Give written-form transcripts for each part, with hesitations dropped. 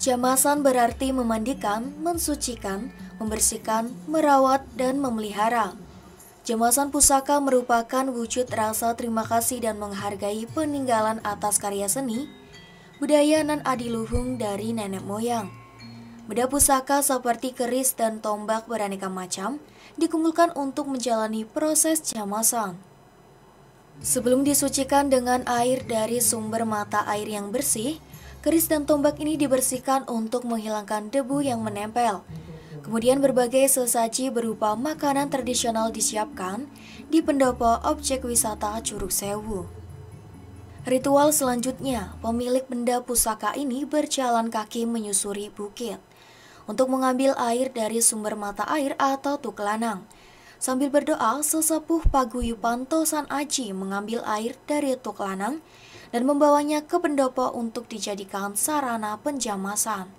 Jamasan berarti memandikan, mensucikan, membersihkan, merawat, dan memelihara. Jamasan pusaka merupakan wujud rasa terima kasih dan menghargai peninggalan atas karya seni, budaya nan adiluhung dari nenek moyang. Benda pusaka seperti keris dan tombak beraneka macam dikumpulkan untuk menjalani proses jamasan. Sebelum disucikan dengan air dari sumber mata air yang bersih, keris dan tombak ini dibersihkan untuk menghilangkan debu yang menempel. Kemudian berbagai sesaji berupa makanan tradisional disiapkan di pendopo objek wisata Curug Sewu. Ritual selanjutnya, pemilik benda pusaka ini berjalan kaki menyusuri bukit untuk mengambil air dari sumber mata air atau Tuk Lanang. Sambil berdoa, sesepuh paguyuban Tosan Aji mengambil air dari Tuk Lanang dan membawanya ke pendopo untuk dijadikan sarana penjamasan.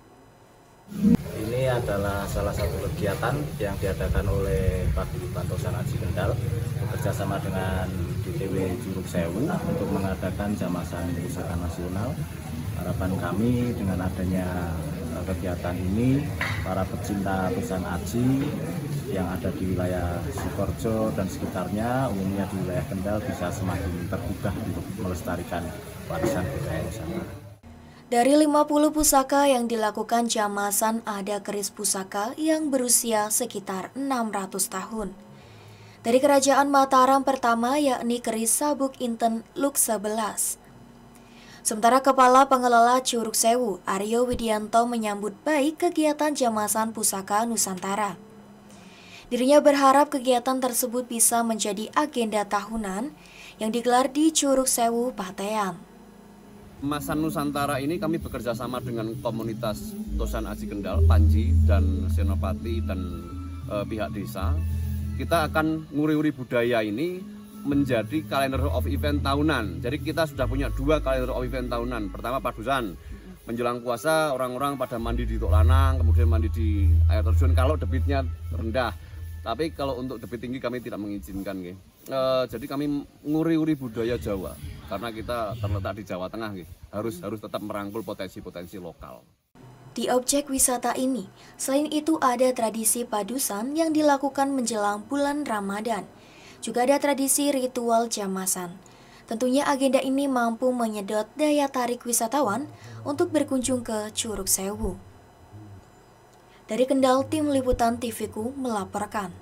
Ini adalah salah satu kegiatan yang diadakan oleh Paguyuban Tosan Aji Kendal bekerjasama dengan DTW Curug Sewu untuk mengadakan jamasan pusaka nasional. Harapan kami dengan adanya kegiatan ini, para pecinta Tosan Aji yang ada di wilayah Sukorejo dan sekitarnya, umumnya di wilayah Kendal, bisa semakin tergugah untuk melestarikan warisan budaya Nusantara. Dari 50 pusaka yang dilakukan jamasan, ada keris pusaka yang berusia sekitar 600 tahun. Dari Kerajaan Mataram pertama, yakni keris Sabuk Inten Luk 11. Sementara Kepala Pengelola Curug Sewu, Aryo Widianto, menyambut baik kegiatan jamasan pusaka Nusantara. Dirinya berharap kegiatan tersebut bisa menjadi agenda tahunan yang digelar di Curug Sewu, Patean. Jamasan Nusantara ini kami bekerja sama dengan komunitas Tosan Aji Kendal, Panji, dan Senopati, dan pihak desa. Kita akan nguri-nguri budaya ini menjadi kalender of event tahunan. Jadi kita sudah punya 2 kalender of event tahunan. Pertama Padusan, menjelang puasa orang-orang pada mandi di Tuk Lanang, kemudian mandi di air terjun kalau debitnya rendah. Tapi kalau untuk debit tinggi kami tidak mengizinkan. Jadi kami nguri-nguri budaya Jawa, karena kita terletak di Jawa Tengah. Harus tetap merangkul potensi-potensi lokal. Di objek wisata ini, selain itu ada tradisi padusan yang dilakukan menjelang bulan Ramadan. Juga ada tradisi ritual jamasan. Tentunya agenda ini mampu menyedot daya tarik wisatawan untuk berkunjung ke Curug Sewu. Dari Kendal, tim liputan TVku melaporkan.